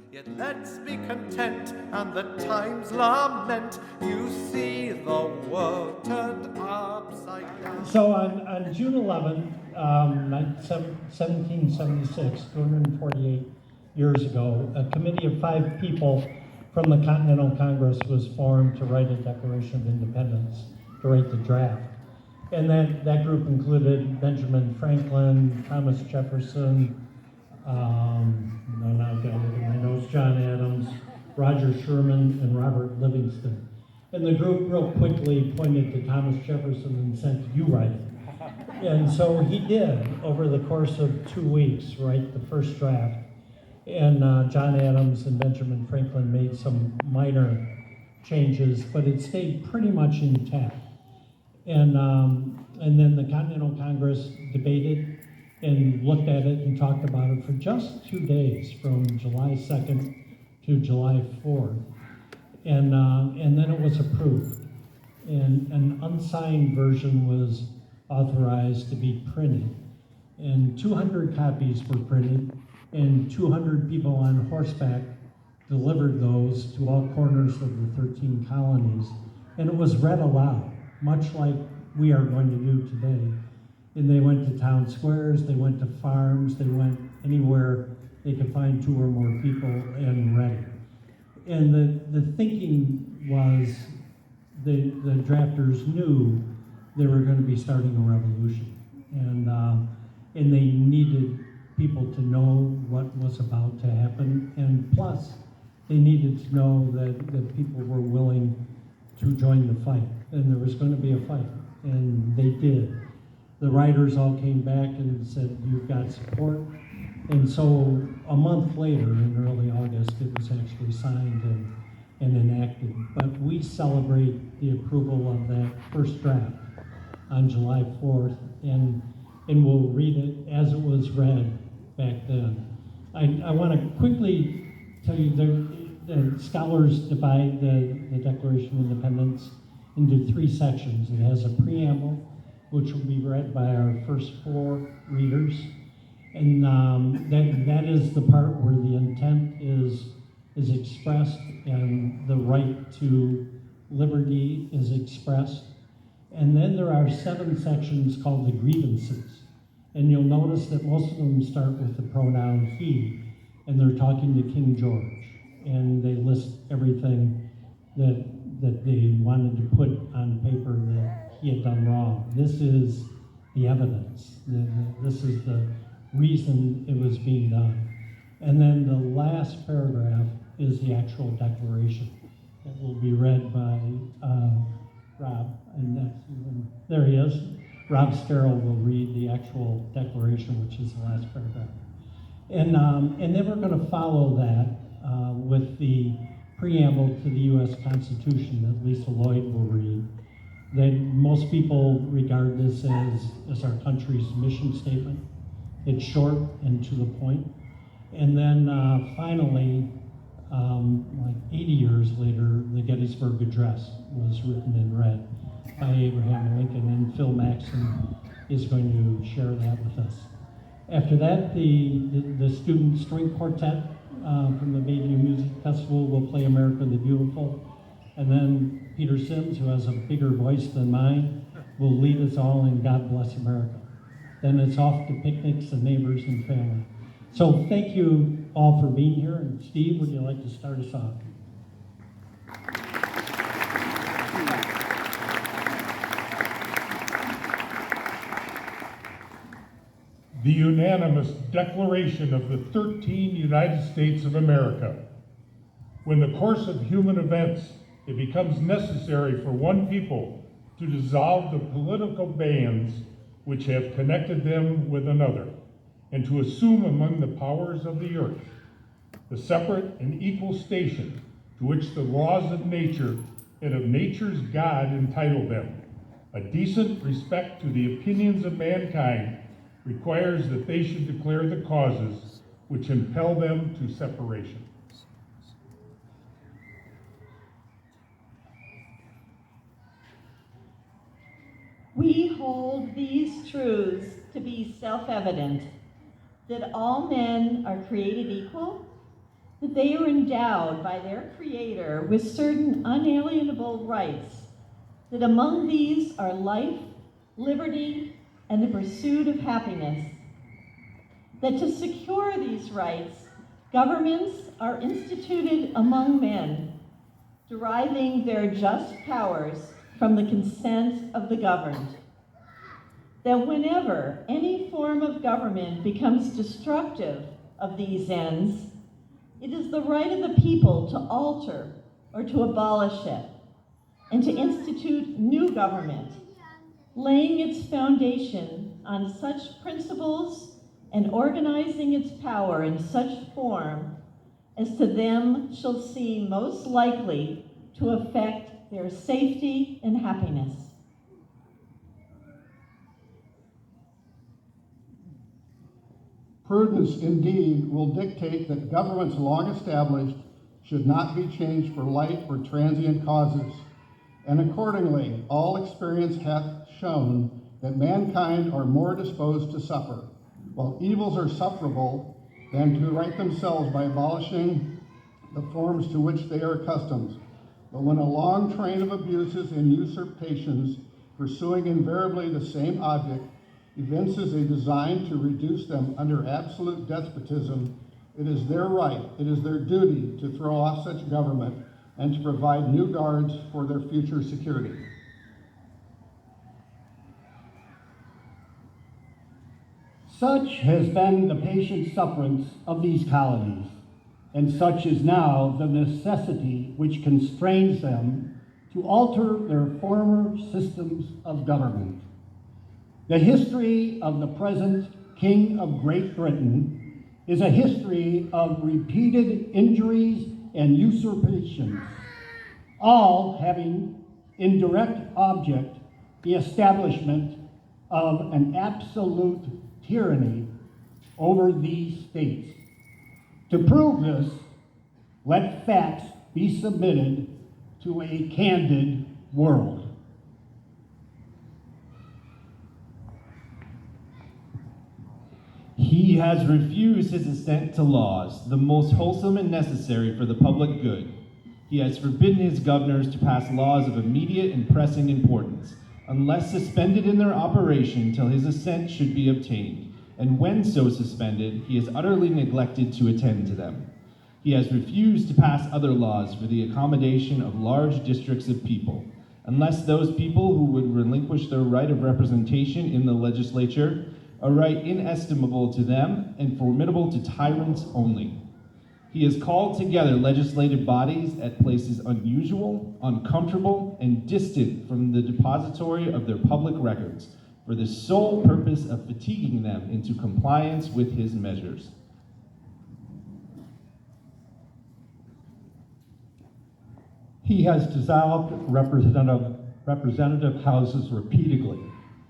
Yet let's be content and the times lament. You see the world turned upside down. So on June 11, 1776, 248 years ago, a committee of 5 people from the Continental Congress was formed to write a Declaration of Independence, to write the draft. And that group included Benjamin Franklin, Thomas Jefferson, now I've got to look at my notes, John Adams, Roger Sherman, and Robert Livingston. And the group real quickly pointed to Thomas Jefferson and said, "You write it." And so he did, over the course of 2 weeks, write the first draft. And John Adams and Benjamin Franklin made some minor changes, but it stayed pretty much intact. And then the Continental Congress debated and looked at it and talked about it for just 2 days, from July 2nd to July 4th. And then it was approved. And an unsigned version was authorized to be printed. And 200 copies were printed, and 200 people on horseback delivered those to all corners of the 13 colonies. And it was read aloud, much like we are going to do today. And they went to town squares, they went to farms, they went anywhere they could find 2 or more people and read it. And the thinking was the drafters knew they were going to be starting a revolution. And they needed people to know what was about to happen. And plus, they needed to know that people were willing to join the fight. And there was going to be a fight. And they did. The writers all came back and said, "You've got support." And so a month later, in early August, it was actually signed and enacted. But we celebrate the approval of that first draft on July 4th, and we'll read it as it was read back then. I want to quickly tell you the scholars divide the Declaration of Independence into 3 sections. It has a preamble, which will be read by our first 4 readers. And that is the part where the intent is expressed and the right to liberty is expressed. And then there are 7 sections called the grievances. And you'll notice that most of them start with the pronoun he, and they're talking to King George. And they list everything that they wanted to put on paper that he had done wrong. This is the evidence. This is the reason it was being done. And then the last paragraph is the actual declaration that will be read by Rob, and there he is. Rob Sparrow will read the actual declaration, which is the last paragraph. And then we're going to follow that with the preamble to the U.S. Constitution that Lisa Lloyd will read. That most people regard this as our country's mission statement. It's short and to the point. And then finally, like 80 years later, the Gettysburg Address was written and read by Abraham Lincoln, and Phil Maxson is going to share that with us. After that, the student string quartet from the Bayview Music Festival will play America the Beautiful. And then Peter Sims, who has a bigger voice than mine, will lead us all in God Bless America. Then it's off to picnics and neighbors and family. So thank you all for being here. And Steve, would you like to start us off? The unanimous declaration of the 13 United States of America. When the course of human events, it becomes necessary for one people to dissolve the political bands which have connected them with another, and to assume among the powers of the earth the separate and equal station to which the laws of nature and of nature's God entitle them. A decent respect to the opinions of mankind requires that they should declare the causes which impel them to separation. We hold these truths to be self-evident, that all men are created equal, that they are endowed by their Creator with certain unalienable rights, that among these are life, liberty, and the pursuit of happiness. That to secure these rights, governments are instituted among men, deriving their just powers from the consent of the governed. That whenever any form of government becomes destructive of these ends, it is the right of the people to alter or to abolish it, and to institute new government, laying its foundation on such principles and organizing its power in such form as to them shall seem most likely to affect their safety and happiness. Prudence indeed will dictate that governments long established should not be changed for light or transient causes, and accordingly all experience hath shown that mankind are more disposed to suffer, while evils are sufferable, than to right themselves by abolishing the forms to which they are accustomed. But when a long train of abuses and usurpations, pursuing invariably the same object, evinces a design to reduce them under absolute despotism, it is their right, it is their duty to throw off such government and to provide new guards for their future security. Such has been the patient sufferance of these colonies, and such is now the necessity which constrains them to alter their former systems of government. The history of the present King of Great Britain is a history of repeated injuries and usurpations, all having in direct object the establishment of an absolute tyranny over these states. To prove this, let facts be submitted to a candid world. He has refused his assent to laws, the most wholesome and necessary for the public good. He has forbidden his governors to pass laws of immediate and pressing importance, unless suspended in their operation till his assent should be obtained, and when so suspended, he has utterly neglected to attend to them. He has refused to pass other laws for the accommodation of large districts of people, unless those people who would relinquish their right of representation in the legislature, a right inestimable to them and formidable to tyrants only. He has called together legislative bodies at places unusual, uncomfortable, and distant from the depository of their public records, for the sole purpose of fatiguing them into compliance with his measures. He has dissolved representative houses repeatedly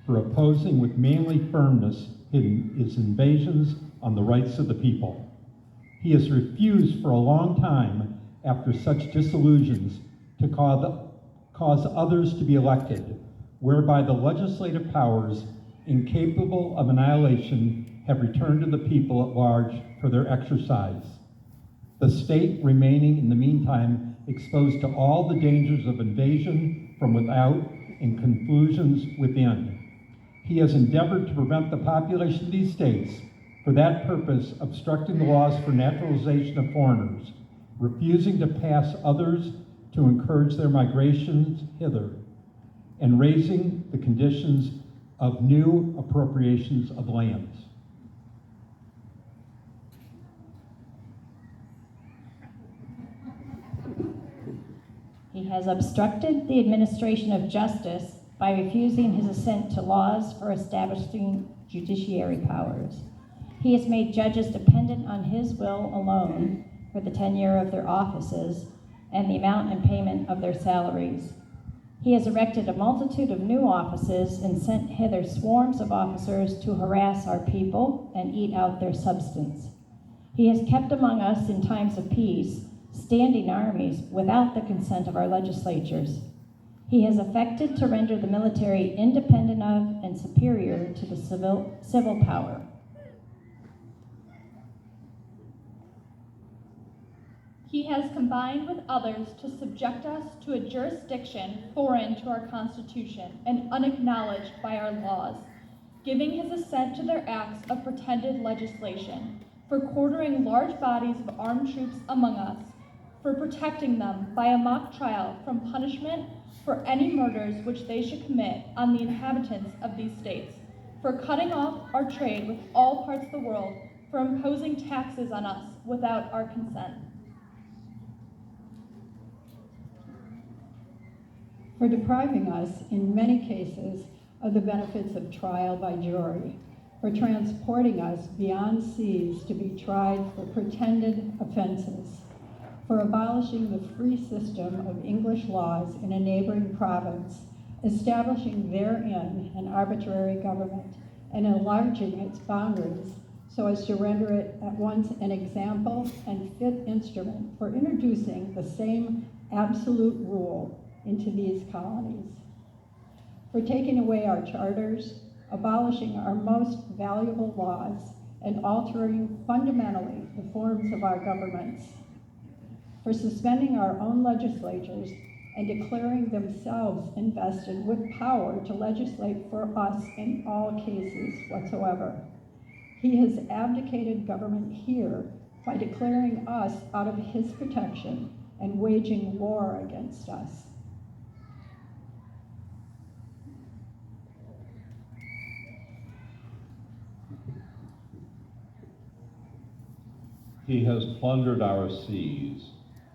for opposing with manly firmness his invasions on the rights of the people. He has refused for a long time, after such disillusions, to cause others to be elected, whereby the legislative powers, incapable of annihilation, have returned to the people at large for their exercise. The state remaining in the meantime exposed to all the dangers of invasion from without and confusions within. He has endeavored to prevent the population of these states, for that purpose obstructing the laws for naturalization of foreigners, refusing to pass others to encourage their migrations hither, and raising the conditions of new appropriations of lands. He has obstructed the administration of justice by refusing his assent to laws for establishing judiciary powers. He has made judges dependent on his will alone for the tenure of their offices and the amount and payment of their salaries. He has erected a multitude of new offices and sent hither swarms of officers to harass our people and eat out their substance. He has kept among us in times of peace standing armies without the consent of our legislatures. He has affected to render the military independent of and superior to the civil power. He has combined with others to subject us to a jurisdiction foreign to our Constitution and unacknowledged by our laws, giving his assent to their acts of pretended legislation, for quartering large bodies of armed troops among us, for protecting them by a mock trial from punishment for any murders which they should commit on the inhabitants of these states, for cutting off our trade with all parts of the world, for imposing taxes on us without our consent. For depriving us, in many cases, of the benefits of trial by jury, for transporting us beyond seas to be tried for pretended offenses, for abolishing the free system of English laws in a neighboring province, establishing therein an arbitrary government, and enlarging its boundaries so as to render it at once an example and fit instrument for introducing the same absolute rule into these colonies, for taking away our charters, abolishing our most valuable laws, and altering fundamentally the forms of our governments, for suspending our own legislatures and declaring themselves invested with power to legislate for us in all cases whatsoever. He has abdicated government here by declaring us out of his protection and waging war against us. He has plundered our seas,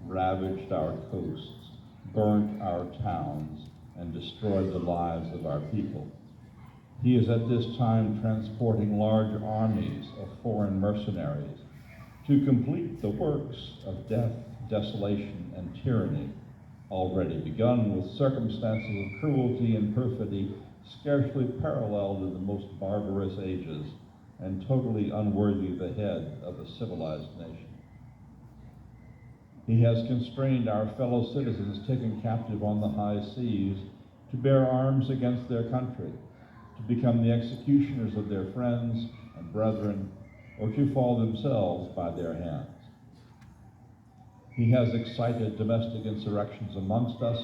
ravaged our coasts, burnt our towns, and destroyed the lives of our people. He is at this time transporting large armies of foreign mercenaries to complete the works of death, desolation, and tyranny, already begun with circumstances of cruelty and perfidy scarcely paralleled in the most barbarous ages and totally unworthy the head of a civilized nation. He has constrained our fellow citizens taken captive on the high seas to bear arms against their country, to become the executioners of their friends and brethren, or to fall themselves by their hands. He has excited domestic insurrections amongst us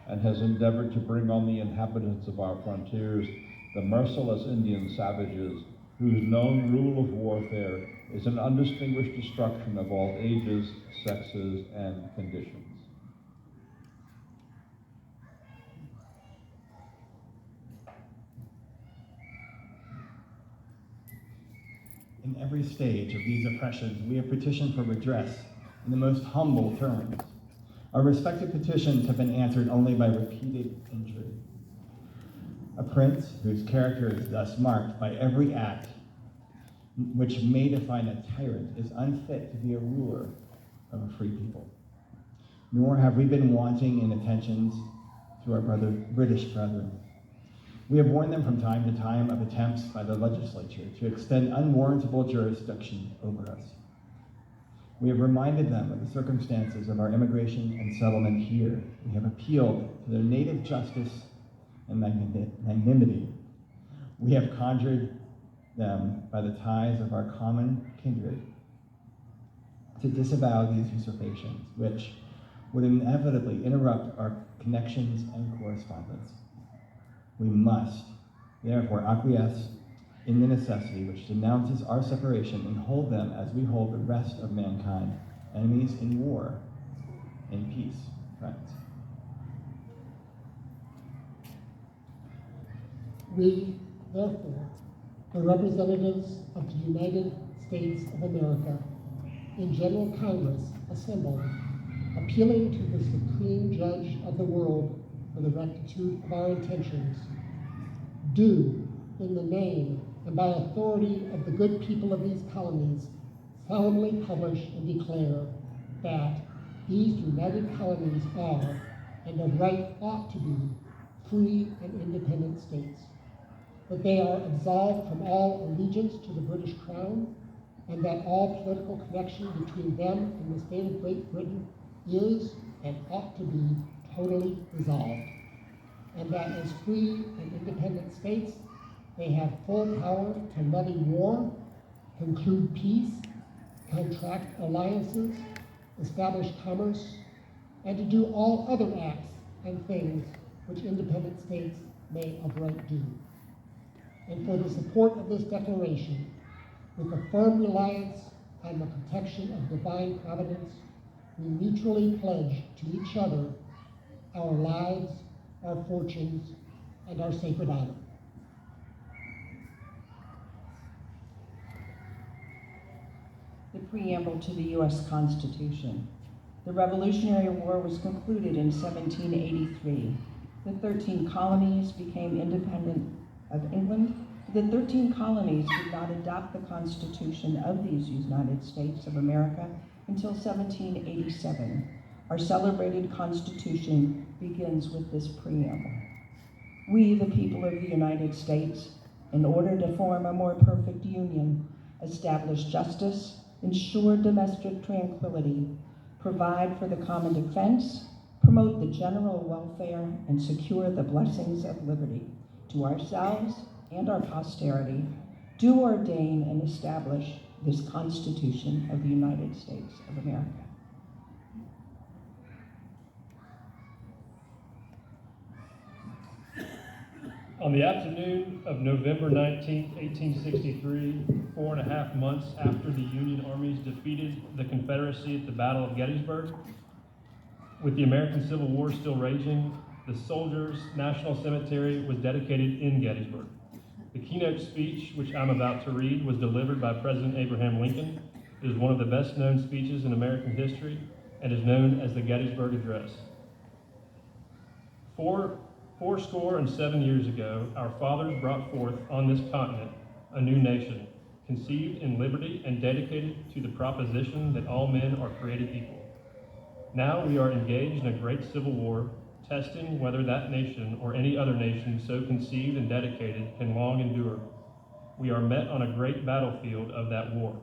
and has endeavored to bring on the inhabitants of our frontiers the merciless Indian savages whose known rule of warfare is an undistinguished destruction of all ages, sexes, and conditions. In every stage of these oppressions, we have petitioned for redress in the most humble terms. Our respective petitions have been answered only by repeated injury. A prince whose character is thus marked by every act which may define a tyrant is unfit to be a ruler of a free people. Nor have we been wanting in attentions to our British brethren. We have warned them from time to time of attempts by the legislature to extend unwarrantable jurisdiction over us. We have reminded them of the circumstances of our immigration and settlement here. We have appealed to their native justice and magnanimity. We have conjured them by the ties of our common kindred to disavow these usurpations, which would inevitably interrupt our connections and correspondence. We must, therefore, acquiesce in the necessity which denounces our separation and hold them as we hold the rest of mankind, enemies in war, in peace, friends. We, therefore, the representatives of the United States of America in General Congress assembled, appealing to the Supreme Judge of the world for the rectitude of our intentions, do, in the name and by authority of the good people of these colonies, solemnly publish and declare that these united colonies are, and of right ought to be, free and independent states, that they are absolved from all allegiance to the British Crown, and that all political connection between them and the state of Great Britain is and ought to be totally dissolved, and that as free and independent states, they have full power to levy war, conclude peace, contract alliances, establish commerce, and to do all other acts and things which independent states may of right do. And for the support of this declaration, with a firm reliance on the protection of divine providence, we mutually pledge to each other our lives, our fortunes, and our sacred honor. The preamble to the U.S. Constitution. The Revolutionary War was concluded in 1783. The 13 colonies became independent of England. The 13 colonies did not adopt the Constitution of these United States of America until 1787. Our celebrated Constitution begins with this preamble. We, the people of the United States, in order to form a more perfect union, establish justice, ensure domestic tranquility, provide for the common defense, promote the general welfare, and secure the blessings of liberty to ourselves and our posterity, do ordain and establish this Constitution of the United States of America. On the afternoon of November 19, 1863, 4.5 months after the Union armies defeated the Confederacy at the Battle of Gettysburg, with the American Civil War still raging, the Soldiers' National Cemetery was dedicated in Gettysburg. The keynote speech, which I'm about to read, was delivered by President Abraham Lincoln. It is one of the best-known speeches in American history and is known as the Gettysburg Address. 407 years ago, our fathers brought forth on this continent a new nation, conceived in liberty and dedicated to the proposition that all men are created equal. Now we are engaged in a great civil war, testing whether that nation or any other nation so conceived and dedicated can long endure. We are met on a great battlefield of that war.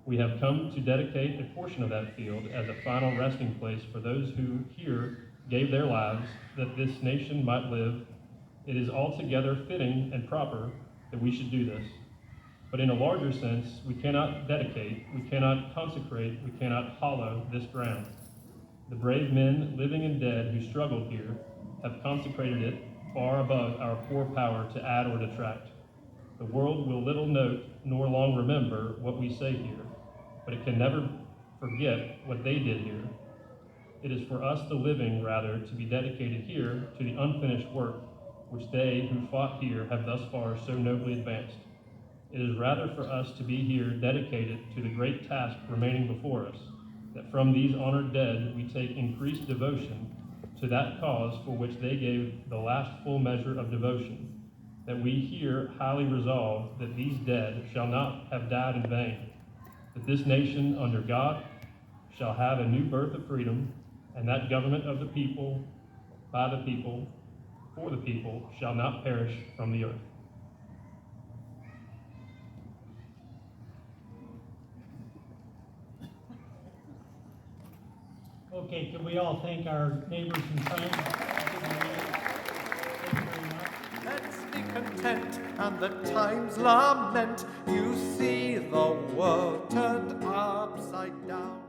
We have come to dedicate a portion of that field as a final resting place for those who here gave their lives that this nation might live. It is altogether fitting and proper that we should do this. But in a larger sense, we cannot dedicate, we cannot consecrate, we cannot hallow this ground. The brave men, living and dead, who struggled here, have consecrated it far above our poor power to add or detract. The world will little note nor long remember what we say here, but it can never forget what they did here. It is for us, the living, rather, to be dedicated here to the unfinished work which they who fought here have thus far so nobly advanced. It is rather for us to be here dedicated to the great task remaining before us, that from these honored dead we take increased devotion to that cause for which they gave the last full measure of devotion, that we here highly resolve that these dead shall not have died in vain, that this nation under God shall have a new birth of freedom, and that government of the people, by the people, for the people, shall not perish from the earth. Okay, can we all thank our neighbors and friends? Thank you very much. Let's be content and the times lament. You see the world turned upside down.